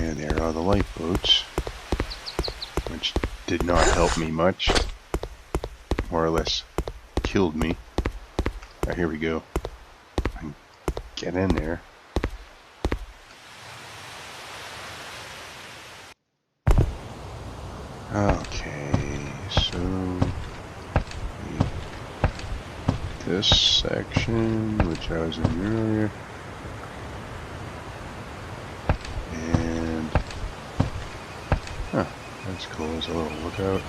And there are the lifeboats, which did not help me much. More or less killed me. Now here we go. I can get in there. Okay, so this section, which I was in earlier, and that's cool. There's a little lookout.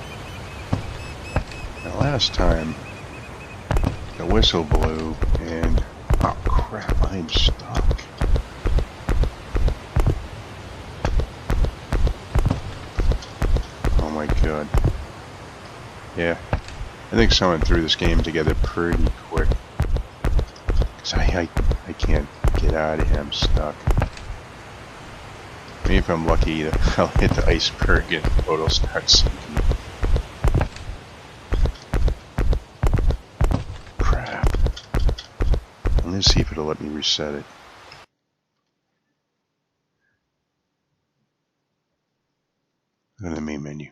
Now last time the whistle blew, and oh crap, I'm stuck. Oh my god. Yeah, I think someone threw this game together pretty quick. Cause I can't get out of here, I'm stuck. Maybe if I'm lucky, I'll hit the iceberg and the boat will start sinking. Crap. Let's see if it'll let me reset it. Go to the main menu.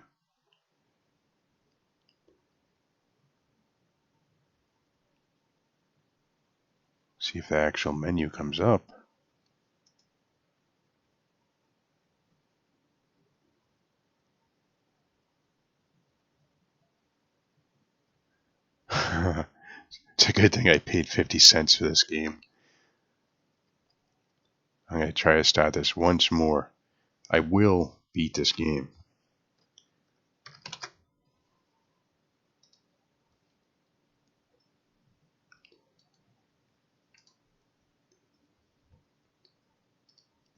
See if the actual menu comes up. It's a good thing I paid 50 cents for this game. I'm going to try to start this once more. I will beat this game.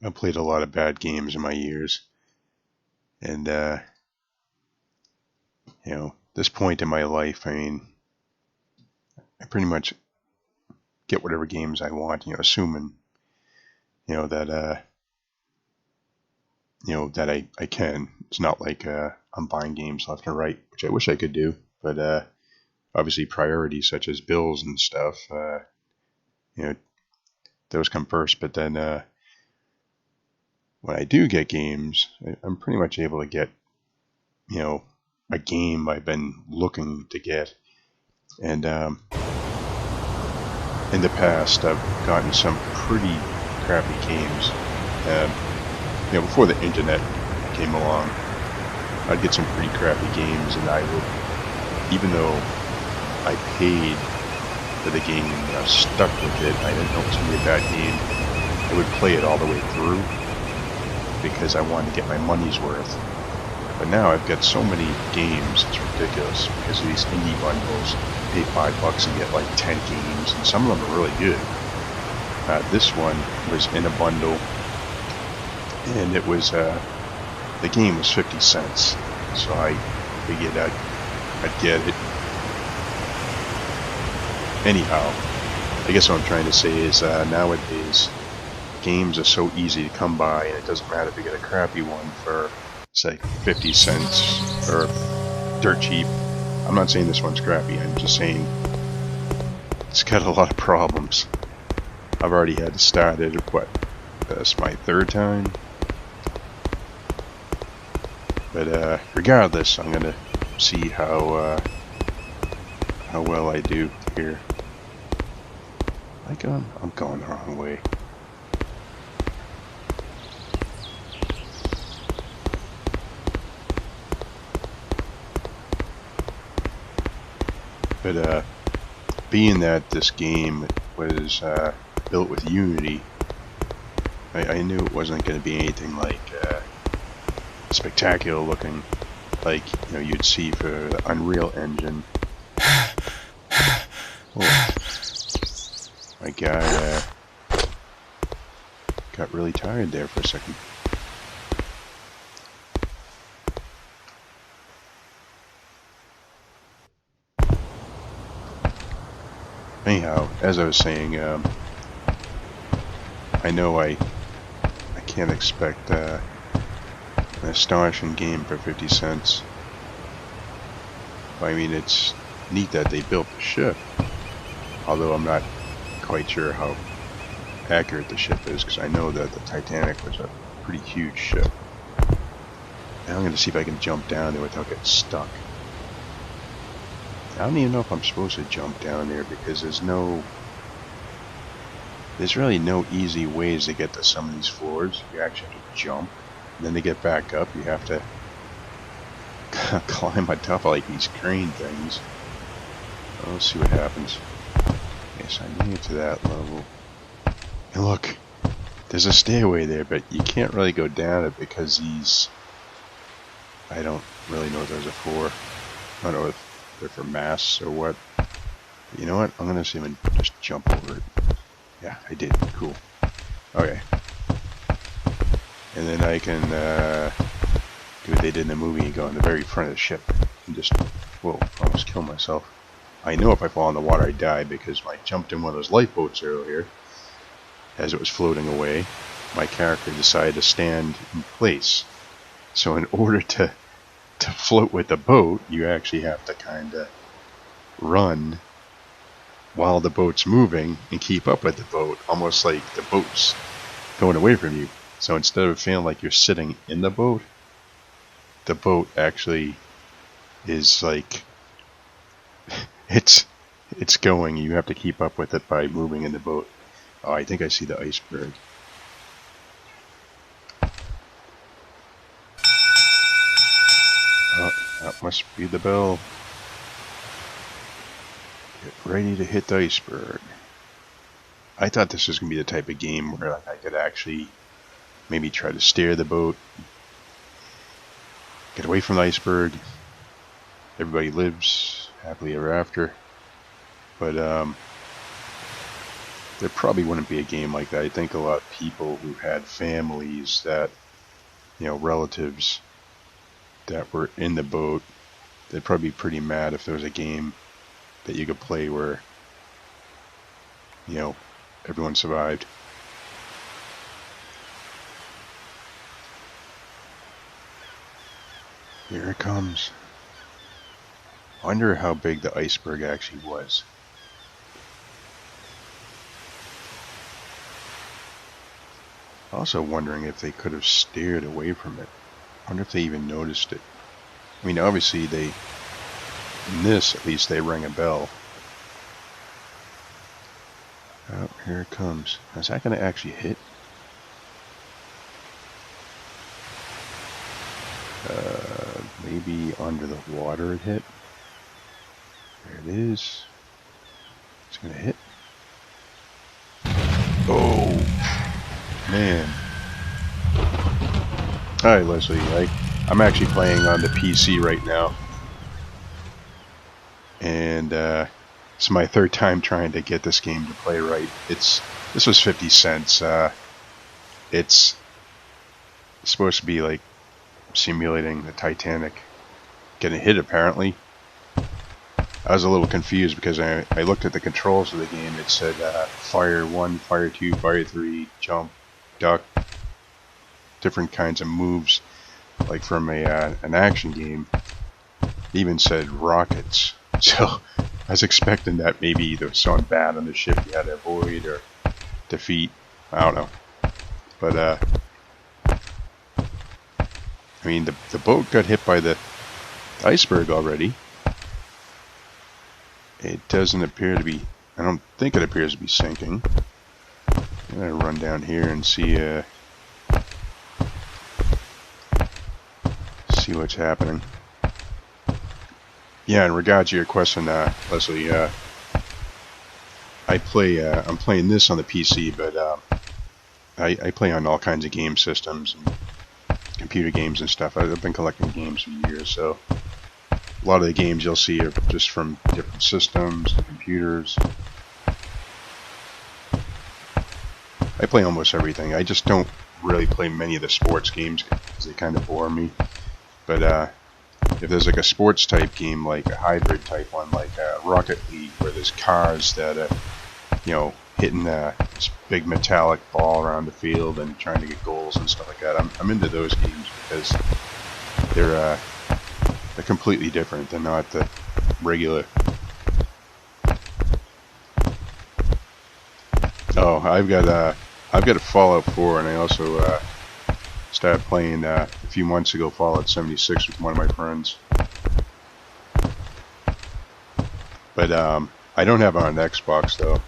I've played a lot of bad games in my years. And, you know, this point in my life, I mean, I pretty much get whatever games I want, you know, assuming, you know, that I can. It's not like I'm buying games left and right, which I wish I could do, but obviously priorities such as bills and stuff, you know, those come first. But then when I do get games, I'm pretty much able to get, you know, a game I've been looking to get. And in the past, I've gotten some pretty crappy games. You know, before the internet came along, I'd get some pretty crappy games, and I would, even though I paid for the game and I was stuck with it, I didn't know it was going to be a bad game, I would play it all the way through because I wanted to get my money's worth. But now I've got so many games, it's ridiculous, because of these indie bundles. You pay $5 and get like 10 games, and some of them are really good. This one was in a bundle, and it was, the game was 50 cents, so I figured I'd get it. Anyhow, I guess what I'm trying to say is nowadays, games are so easy to come by, and it doesn't matter if you get a crappy one for, say, 50 cents, or dirt cheap. I'm not saying this one's crappy, I'm just saying it's got a lot of problems. I've already had to start it, what, that's my third time? But regardless, I'm gonna see how well I do here. I'm going the wrong way. But being that this game was built with Unity, I knew it wasn't going to be anything like spectacular looking, like, you know, you'd see for the Unreal Engine. Oh, my guy got really tired there for a second. Anyhow, as I was saying, I know I can't expect an astonishing game for 50 cents. I mean, it's neat that they built the ship, although I'm not quite sure how accurate the ship is, because I know that the Titanic was a pretty huge ship. Now I'm going to see if I can jump down there without getting stuck. I don't even know if I'm supposed to jump down there because there's really no easy ways to get to some of these floors. You actually have to jump, and then to get back up you have to climb on top of like these crane things. Well, let's see what happens. Yes, I made it to that level. And look, there's a stairway there, but you can't really go down it because these... I don't really know what those are for. I don't know if they're for masts or what. But you know what? I'm gonna see if I can just jump over it. Yeah, I did. Cool. Okay. And then I can do what they did in the movie and go in the very front of the ship and just... Whoa, almost kill myself. I know if I fall in the water I die because I jumped in one of those lifeboats earlier. As it was floating away, my character decided to stand in place. So in order to float with the boat, you actually have to kind of run while the boat's moving and keep up with the boat, almost like the boat's going away from you. So instead of feeling like you're sitting in the boat actually is like it's going. You have to keep up with it by moving in the boat. Oh, I think I see the iceberg. Oh, that must be the bell. Get ready to hit the iceberg. I thought this was going to be the type of game where I could actually maybe try to steer the boat, get away from the iceberg. Everybody lives happily ever after. But there probably wouldn't be a game like that. I think a lot of people who had families that, relatives that were in the boat, they'd probably be pretty mad if there was a game that you could play where, everyone survived. Here it comes. I wonder how big the iceberg actually was. Also wondering if they could have steered away from it. I wonder if they even noticed it. I mean, obviously in this at least they rang a bell. Oh, here it comes. Is that going to actually hit? Maybe under the water it hit. There it is. It's going to hit. Oh, man. Alright, Leslie. I'm actually playing on the PC right now. And it's my third time trying to get this game to play right. This was 50 cents. It's supposed to be like simulating the Titanic getting hit, apparently. I was a little confused because I looked at the controls of the game. It said fire 1, fire 2, fire 3, jump, duck, different kinds of moves, like from an action game. It even said rockets. So I was expecting that maybe there was something bad on the ship you had to avoid or defeat. I don't know. But I mean, the boat got hit by the iceberg already. It doesn't appear to be, I don't think it appears to be sinking. I'm going to run down here and see what's happening. Yeah, in regards to your question, Leslie, I'm playing this on the PC, but I play on all kinds of game systems and computer games and stuff. I've been collecting games for years, so a lot of the games you'll see are just from different systems and computers. I play almost everything. I just don't really play many of the sports games because they kind of bore me. But if there's like a sports type game, like a hybrid type one, like Rocket League, where there's cars that are, hitting this big metallic ball around the field and trying to get goals and stuff like that, I'm into those games because they're completely different. They're not the regular. Oh, I've got a Fallout 4, and I also Started playing a few months ago Fallout 76 with one of my friends. But I don't have it on Xbox though.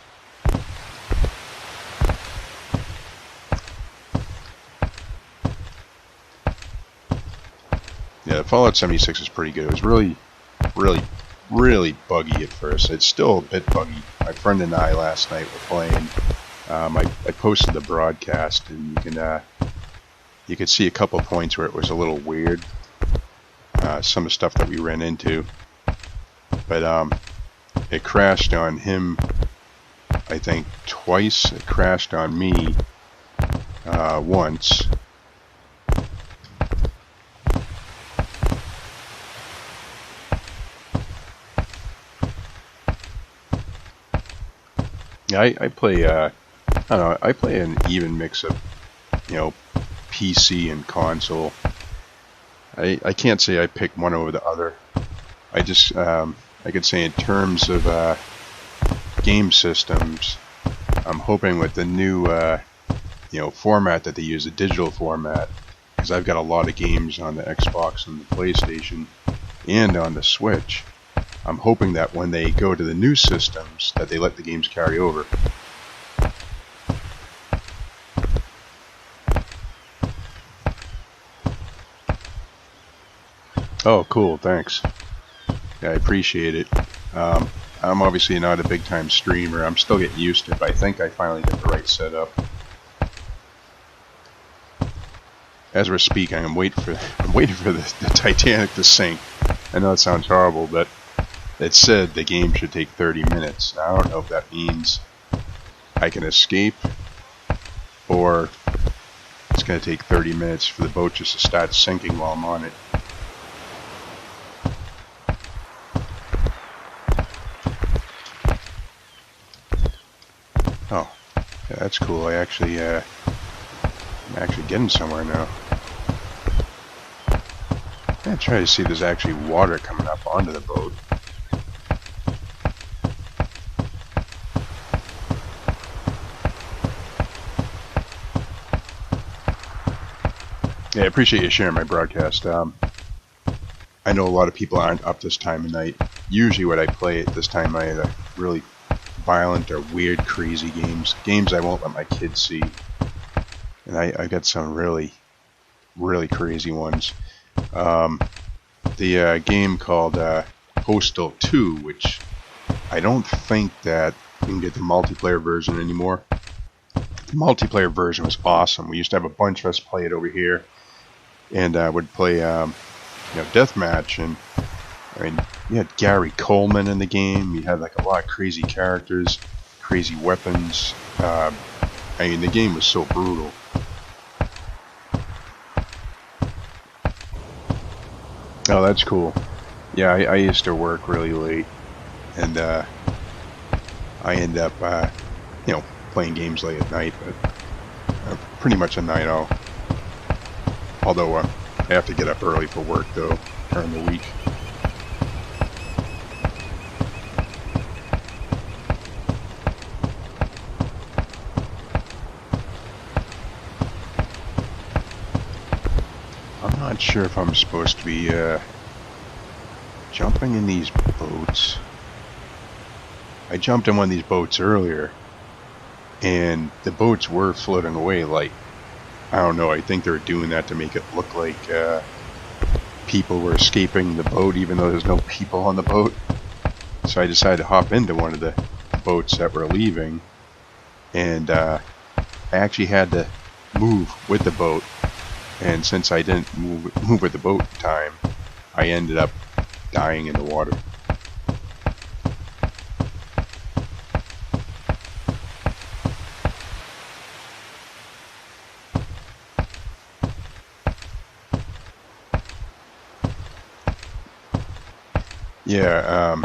Yeah, Fallout 76 is pretty good. It was really buggy at first. It's still a bit buggy. My friend and I last night were playing. I posted the broadcast, and you could see a couple points where it was a little weird. Some of the stuff that we ran into, but it crashed on him, I think twice. It crashed on me once. Yeah, I play. I don't know. I play an even mix of, PC and console. I can't say I pick one over the other. I just I could say in terms of game systems, I'm hoping with the new format that they use, the digital format, because I've got a lot of games on the Xbox and the PlayStation and on the Switch. I'm hoping that when they go to the new systems that they let the games carry over. Oh, cool, thanks. Yeah, I appreciate it. I'm obviously not a big time streamer. I'm still getting used to it, but I think I finally got the right setup. As we're speaking, I'm waiting for the Titanic to sink. I know it sounds horrible, but it said the game should take 30 minutes. I don't know if that means I can escape, or it's going to take 30 minutes for the boat just to start sinking while I'm on it. Oh, yeah, that's cool. I'm actually getting somewhere now. I'm trying to see if there's actually water coming up onto the boat. Yeah, I appreciate you sharing my broadcast. I know a lot of people aren't up this time of night. Usually what I play at this time I either really violent or weird, crazy games I won't let my kids see. And I got some really crazy ones. The game called Postal 2, which I don't think that you can get the multiplayer version anymore. The multiplayer version was awesome. We used to have a bunch of us play it over here, and would play deathmatch, and I mean, you had Gary Coleman in the game. You had like a lot of crazy characters, crazy weapons. I mean, the game was so brutal. Oh, that's cool. Yeah, I used to work really late, and I end up, playing games late at night, but pretty much a night owl. Although I have to get up early for work, though, during the week. I'm not sure if I'm supposed to be jumping in these boats. I jumped in one of these boats earlier, and the boats were floating away. Like, I don't know, I think they're doing that to make it look like people were escaping the boat even though there's no people on the boat. So I decided to hop into one of the boats that were leaving, and I actually had to move with the boat. And since I didn't move with the boat in time, I ended up dying in the water. Yeah,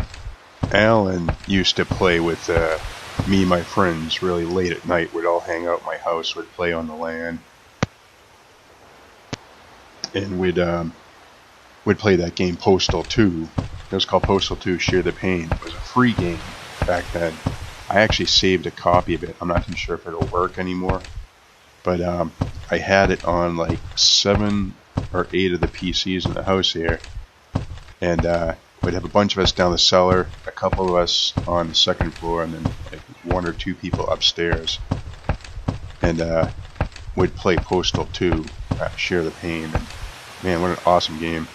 Alan used to play with me and my friends really late at night. We'd all hang out at my house, we'd play on the LAN. And we'd play that game Postal 2. It was called Postal 2 Share the Pain. It was a free game back then. I actually saved a copy of it. I'm not too sure if it'll work anymore, but I had it on like 7 or 8 of the PCs in the house here, and we'd have a bunch of us down the cellar, a couple of us on the second floor, and then like 1 or 2 people upstairs, and we'd play Postal 2, Share the Pain, and man, what an awesome game.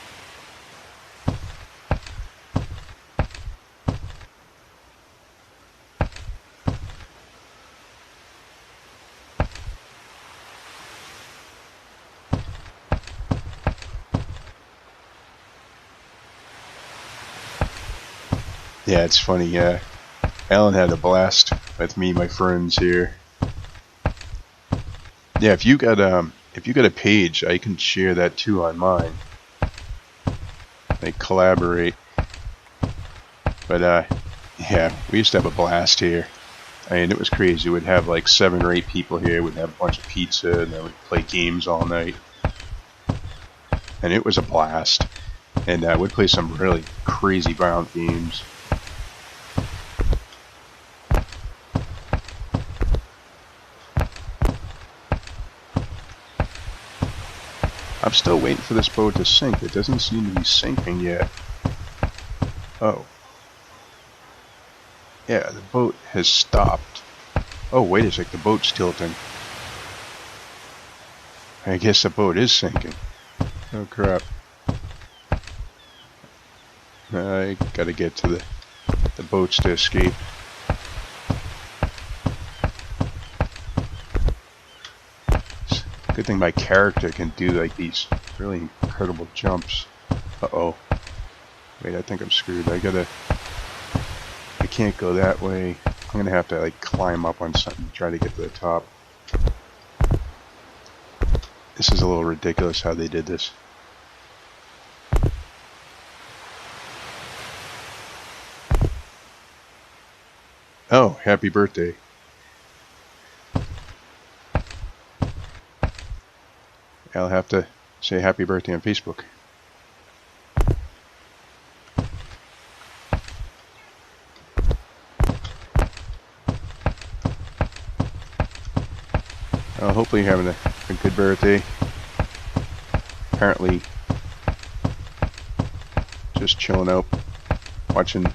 Yeah, it's funny. Alan had a blast with me, my friends here. Yeah, if you got a page, I can share that too on mine. They collaborate. But yeah, we used to have a blast here. I mean, it was crazy. We'd have like 7 or 8 people here. We'd have a bunch of pizza, and then we'd play games all night. And it was a blast. And we'd play some really crazy violent games. I'm still waiting for this boat to sink. It doesn't seem to be sinking yet. Oh. Yeah, the boat has stopped. Oh, wait a sec, the boat's tilting. I guess the boat is sinking. Oh crap. I gotta get to the boats to escape. Good thing my character can do like these really incredible jumps. Uh-oh. Wait, I think I'm screwed. I can't go that way. I'm gonna have to like climb up on something to try to get to the top. This is a little ridiculous how they did this. Oh, happy birthday. I'll have to say happy birthday on Facebook. Hopefully you're having a good birthday. Apparently just chilling out, watching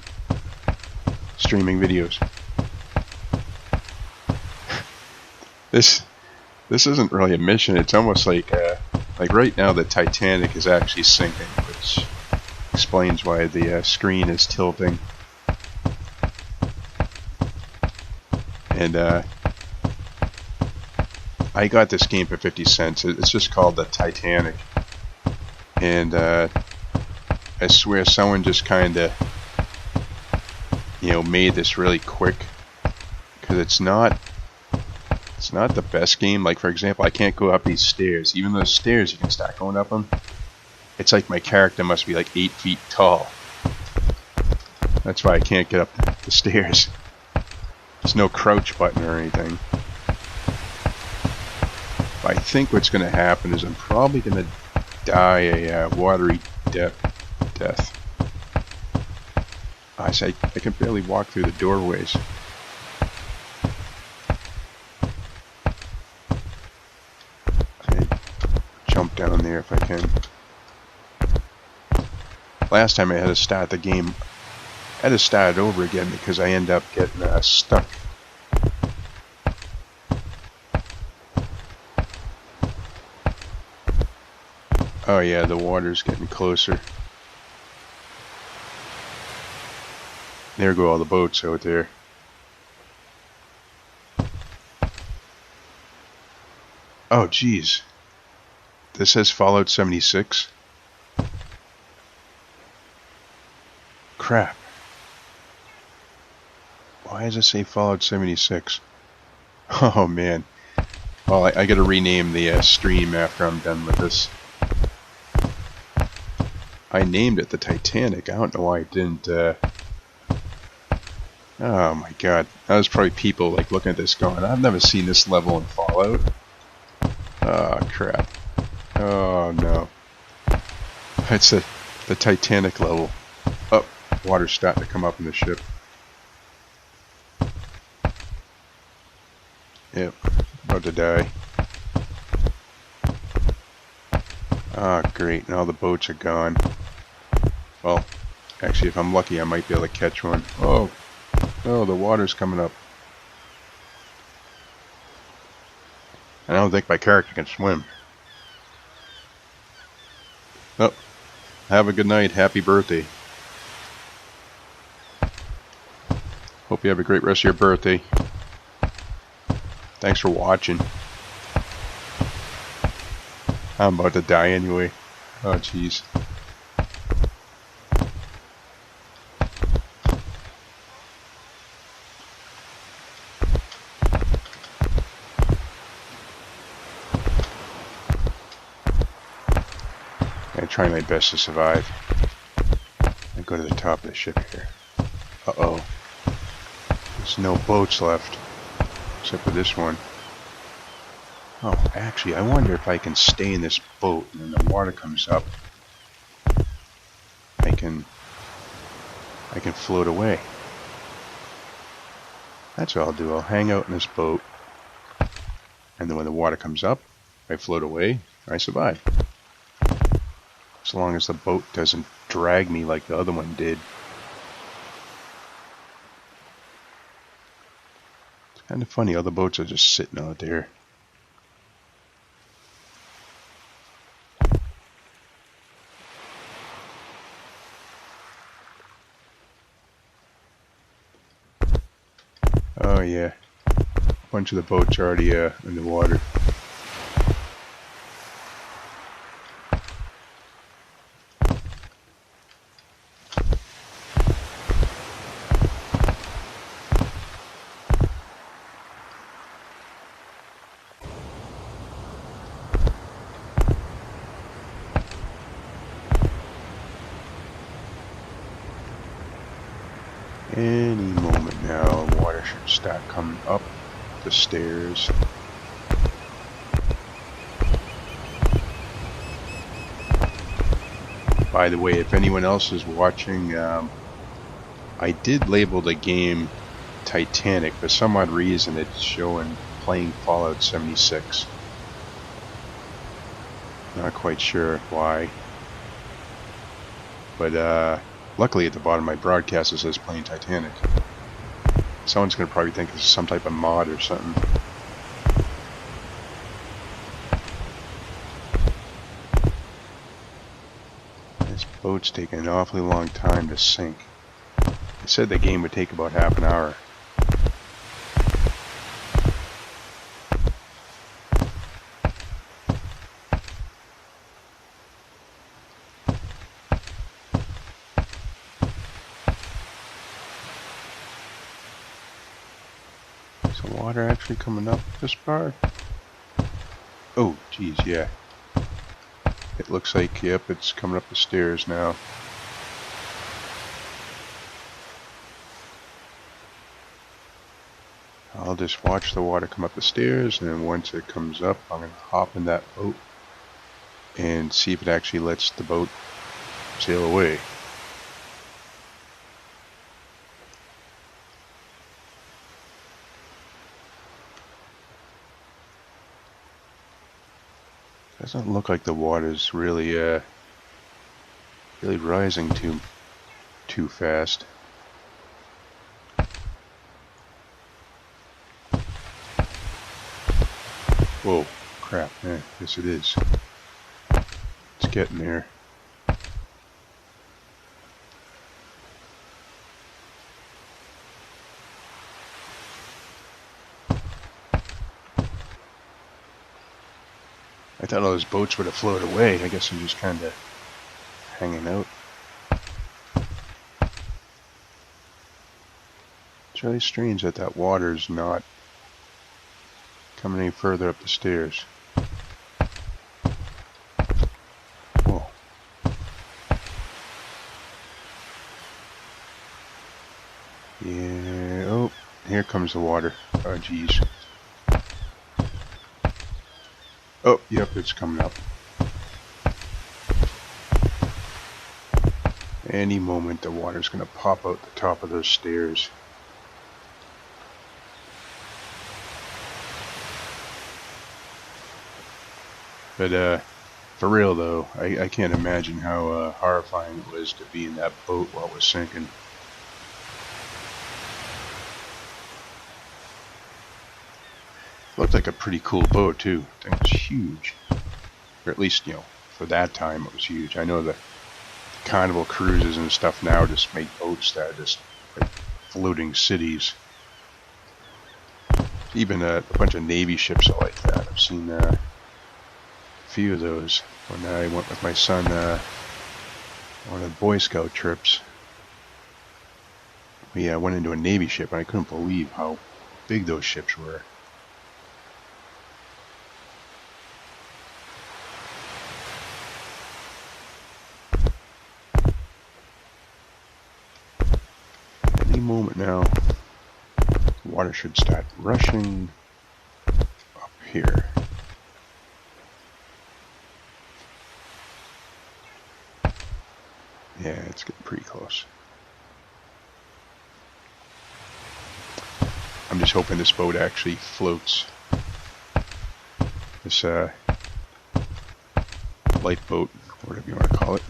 streaming videos. This isn't really a mission. It's almost like right now the Titanic is actually sinking, which explains why the screen is tilting. And I got this game for 50 cents. It's just called the Titanic. And I swear someone just kind of, made this really quick, because it's not the best game. Like, for example, I can't go up these stairs. Even those stairs, you can start going up them. It's like my character must be like 8 feet tall. That's why I can't get up the stairs. There's no crouch button or anything. But I think what's going to happen is I'm probably going to die a watery death. I can barely walk through the doorways. Jump down there if I can. Last time I had to start the game, I had to start it over again because I end up getting stuck. Oh yeah, the water's getting closer. There go all the boats out there. Oh geez. This says Fallout 76. Crap. Why does it say Fallout 76? Oh man. Well, I gotta rename the stream after I'm done with this. I named it the Titanic. I don't know why I didn't. Oh my god. That was probably people like looking at this going, I've never seen this level in Fallout. Oh crap. Oh no. It's the Titanic level. Oh, water's starting to come up in the ship. Yep, about to die. Ah, great. Now the boats are gone. Well, actually, if I'm lucky, I might be able to catch one. Oh, no, the water's coming up. I don't think my character can swim. Oh, have a good night. Happy birthday. Hope you have a great rest of your birthday. Thanks for watching. I'm about to die anyway. Oh, jeez. I try my best to survive. I go to the top of the ship here. Uh-oh. There's no boats left. Except for this one. Oh, actually, I wonder if I can stay in this boat and when the water comes up, I can float away. That's what I'll do. I'll hang out in this boat, and then when the water comes up, I float away, I survive. As long as the boat doesn't drag me like the other one did. It's kind of funny, other boats are just sitting out there. Oh yeah, a bunch of the boats are already in the water. Any moment now, water should start coming up the stairs. By the way, if anyone else is watching, I did label the game Titanic. For some odd reason, it's showing playing Fallout 76. Not quite sure why. But luckily at the bottom of my broadcast it says playing Titanic. Someone's going to probably think it's some type of mod or something. This boat's taking an awfully long time to sink. They said the game would take about half an hour. Is the water actually coming up this far? Oh, geez, yeah. It looks like, yep, it's coming up the stairs now. I'll just watch the water come up the stairs, and then once it comes up, I'm going to hop in that boat and see if it actually lets the boat sail away. Doesn't look like the water's really rising too fast. Whoa, crap, yeah, yes it is. It's getting there. I thought all those boats would have floated away. I guess I'm just kind of hanging out. It's really strange that that water's not coming any further up the stairs. Whoa. Yeah, oh, here comes the water. Oh, geez. Oh, yep, it's coming up. Any moment the water's going to pop out the top of those stairs. But For real though, I can't imagine how horrifying it was to be in that boat while it was sinking. Looked like a pretty cool boat too. The thing was huge. Or at least, you know, for that time it was huge. I know the Carnival cruises and stuff now just make boats that are just like floating cities. Even a bunch of Navy ships are like that. I've seen a few of those when I went with my son on one of the Boy Scout trips. We went into a Navy ship and I couldn't believe how big those ships were. Any moment now, the water should start rushing up here. Yeah, it's getting pretty close. I'm just hoping this boat actually floats. This lifeboat, whatever you want to call it.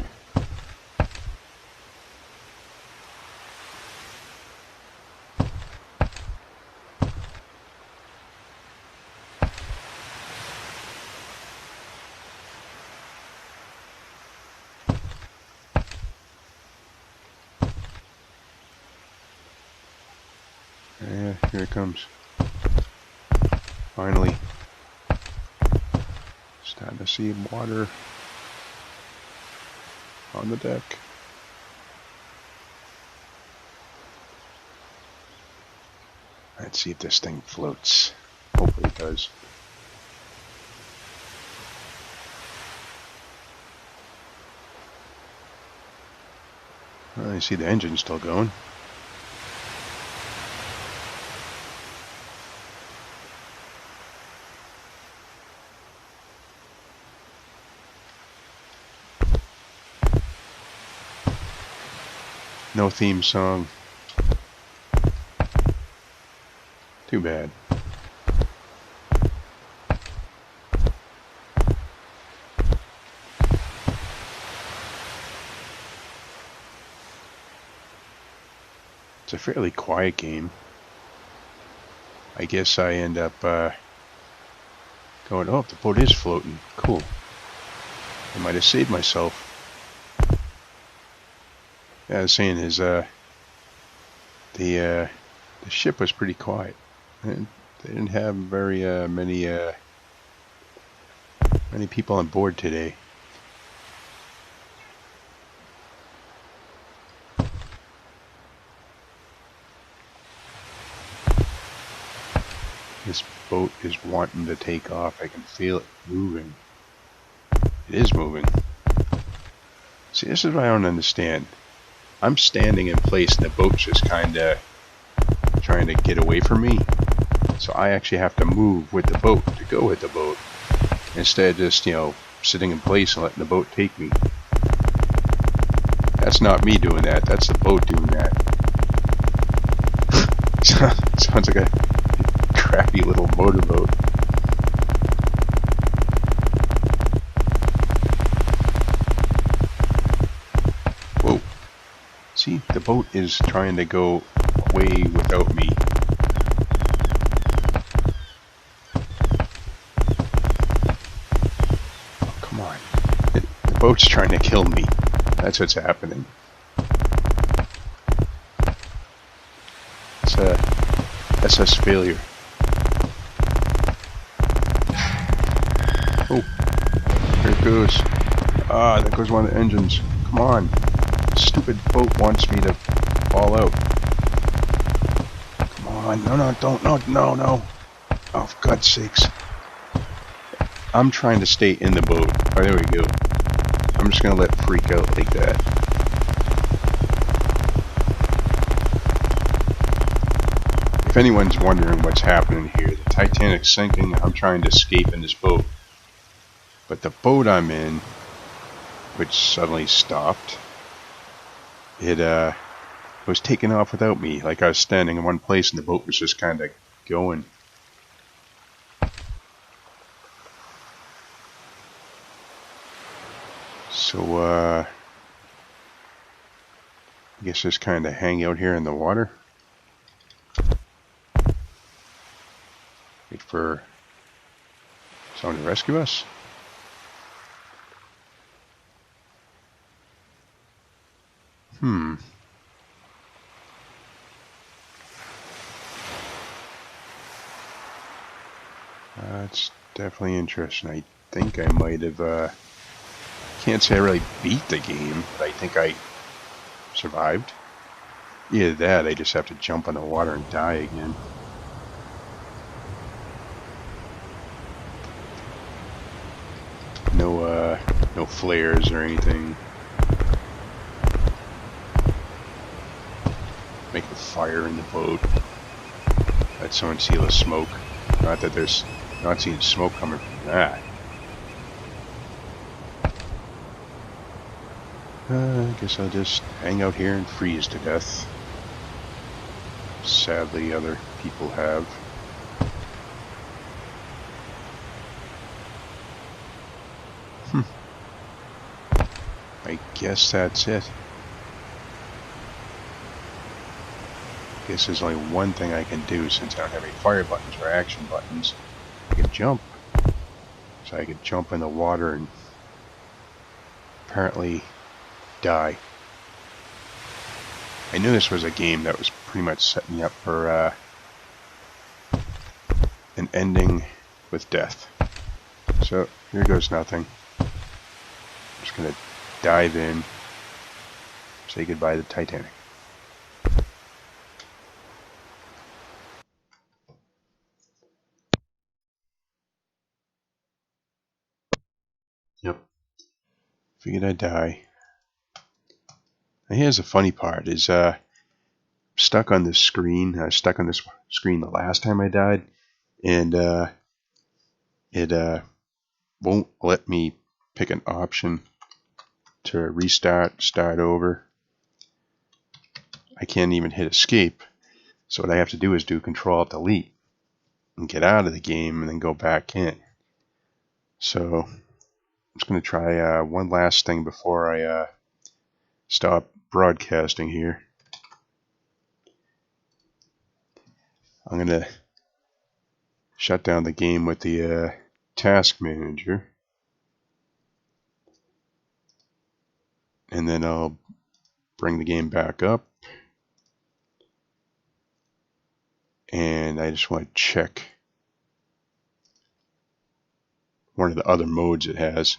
Yeah, here it comes. Finally. Starting to see water on the deck. Let's see if this thing floats. Hopefully it does. Well, you see the engine still going. No theme song. Too bad. It's a fairly quiet game. I guess I end up going, oh, the boat is floating. Cool. I might have saved myself. Yeah, I was saying is the ship was pretty quiet. And they didn't have very many people on board today. This boat is wanting to take off. I can feel it moving. It is moving. See, this is what I don't understand. I'm standing in place and the boat's just kind of trying to get away from me. So I actually have to move with the boat to go with the boat. Instead of just, you know, sitting in place and letting the boat take me. That's not me doing that. That's the boat doing that. Sounds like a crappy little motorboat. Whoa. See, the boat is trying to go away without me. Oh, come on. The boat's trying to kill me. That's what's happening. It's a SS failure. Oh, here it goes. Ah, there goes one of the engines. Come on. Stupid boat wants me to fall out. Come on. No, don't. No. Oh, for God's sakes. I'm trying to stay in the boat. Oh, there we go. I'm just going to let it freak out like that. If anyone's wondering what's happening here, the Titanic's sinking. I'm trying to escape in this boat. But the boat I'm in, which suddenly stopped, it was taking off without me. Like I was standing in one place and the boat was just kind of going. So, I guess just kind of hang out here in the water. Wait for someone to rescue us. That's definitely interesting. I think I might have, can't say I really beat the game, but I think I survived. Either that, I just have to jump in the water and die again. No flares or anything. Make a fire in the boat. Let someone see the smoke. Not that there's not seeing smoke coming from that. I guess I'll just hang out here and freeze to death. Sadly, other people have. I guess that's it. Guess there's only one thing I can do since I don't have any fire buttons or action buttons. I can jump. So I could jump in the water and apparently die. I knew this was a game that was pretty much setting me up for an ending with death. So here goes nothing. I'm just gonna dive in, say goodbye to Titanic. Yep. Figured I'd die. And here's the funny part: is stuck on this screen. I was stuck on this screen the last time I died, and it won't let me pick an option to restart, start over. I can't even hit escape. So what I have to do is do Control-Delete and get out of the game and then go back in. So I'm just going to try one last thing before I stop broadcasting here. I'm going to shut down the game with the task manager. And then I'll bring the game back up. And I just want to check one of the other modes it has.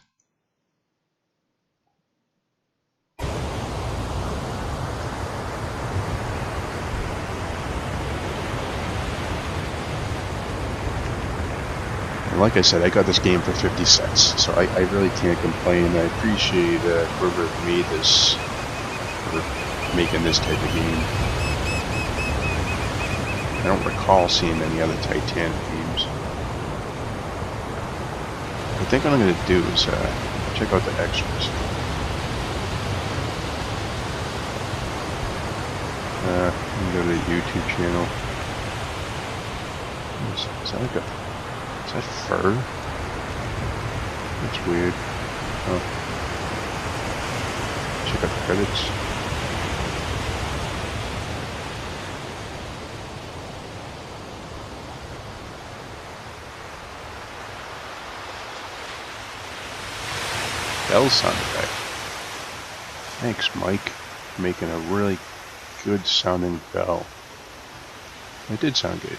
And like I said, I got this game for 50 cents, so I really can't complain. I appreciate whoever made this, or making this type of game. I don't recall seeing any other Titanic games. I think what I'm going to do is check out the extras. Let me go to the YouTube channel. Is that like a... is that fur? That's weird. Oh. Check out the credits. Bell sound effect. Thanks, Mike, for making a really good sounding bell. It did sound good.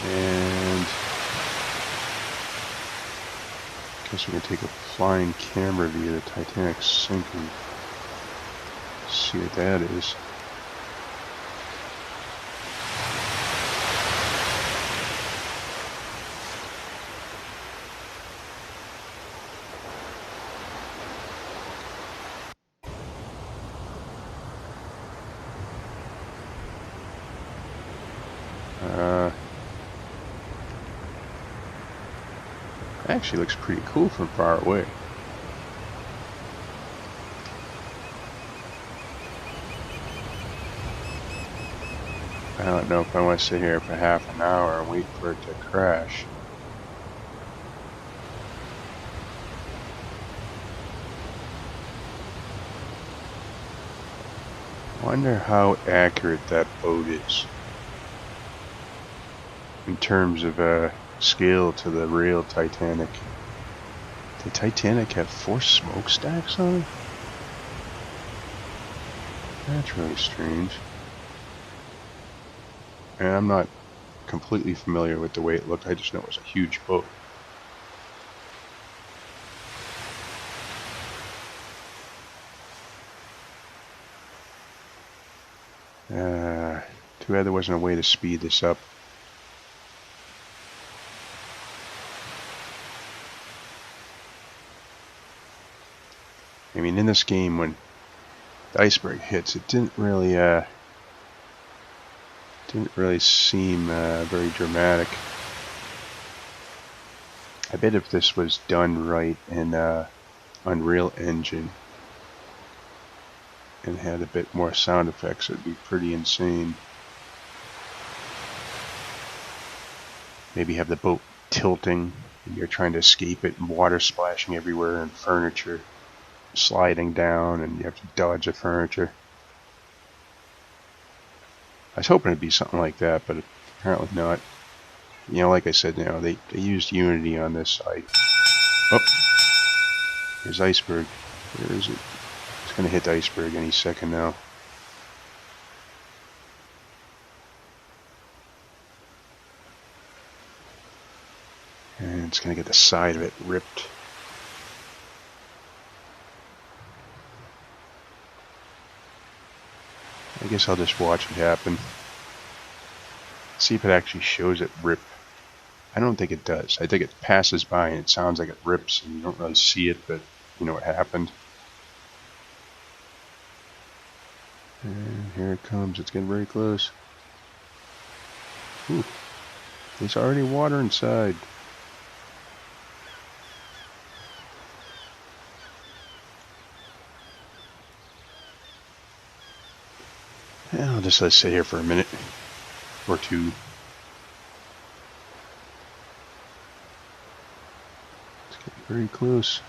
And I guess we can take a flying camera view of the Titanic sinking. See what that is. Actually looks pretty cool from far away. I don't know if I want to sit here for half an hour and wait for it to crash. Wonder how accurate that boat is in terms of scale to the real Titanic. The Titanic have 4 smokestacks on it? That's really strange. And I'm not completely familiar with the way it looked. I just know it was a huge boat. Too bad there wasn't a way to speed this up. I mean, in this game, when the iceberg hits, it didn't really seem very dramatic. I bet if this was done right in Unreal Engine and had a bit more sound effects, it'd be pretty insane. Maybe have the boat tilting and you're trying to escape it and water splashing everywhere and furniture sliding down and you have to dodge the furniture. I was hoping it'd be something like that, but apparently not. You know, like I said, you know, they used Unity on this site. Oh, there's iceberg. Where is it? It's going to hit the iceberg any second now. And it's going to get the side of it ripped. I guess I'll just watch it happen. See if it actually shows it rip. I don't think it does. I think it passes by and it sounds like it rips and you don't really see it, but you know what happened. And here it comes. It's getting very close. Ooh, there's already water inside. I'll just let it sit here for a minute or two. It's getting very close.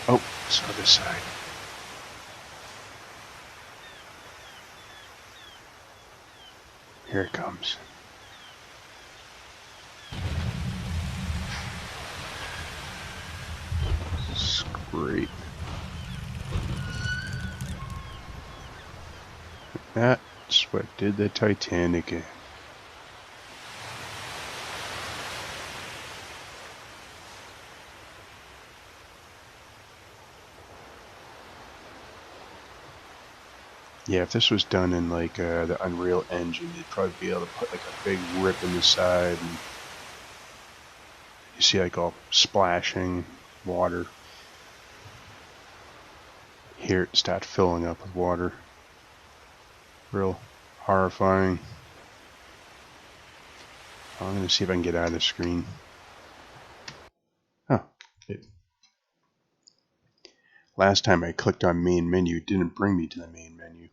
Oh, it's on this side. Here it comes. This is great. That's what did the Titanic in. Yeah, if this was done in like the Unreal Engine, you'd probably be able to put like a big rip in the side, and you see like all splashing water. Hear it start filling up with water. Real horrifying. I'm gonna see if I can get out of the screen. Oh, last time I clicked on main menu, it didn't bring me to the main menu.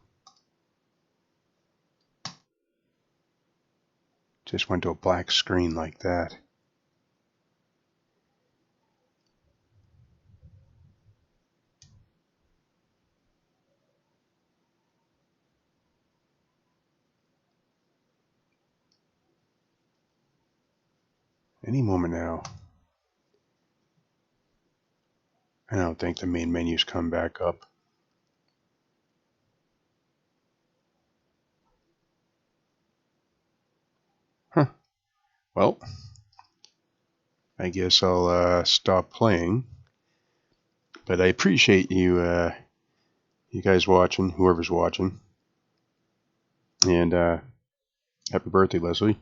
Just went to a black screen like that. Any moment now. I don't think the main menu's come back up. Huh. Well, I guess I'll stop playing. But I appreciate you, you guys watching, whoever's watching. And happy birthday, Leslie.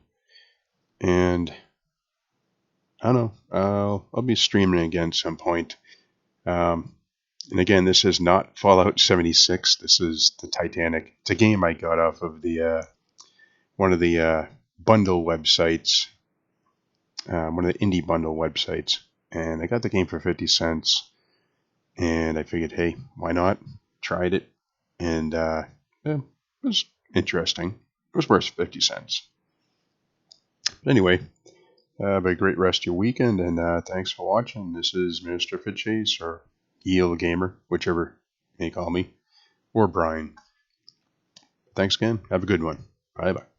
And I don't know, I'll be streaming again at some point. And again, this is not Fallout 76. This is the Titanic. It's a game I got off of the one of the bundle websites, one of the indie bundle websites. And I got the game for 50 cents. And I figured, hey, why not? Tried it. And yeah, it was interesting. It was worth 50 cents. But anyway, have a great rest of your weekend, and thanks for watching. This is Mr. Fitshace, or Eel Gamer, whichever you may call me, or Brian. Thanks again. Have a good one. Bye-bye.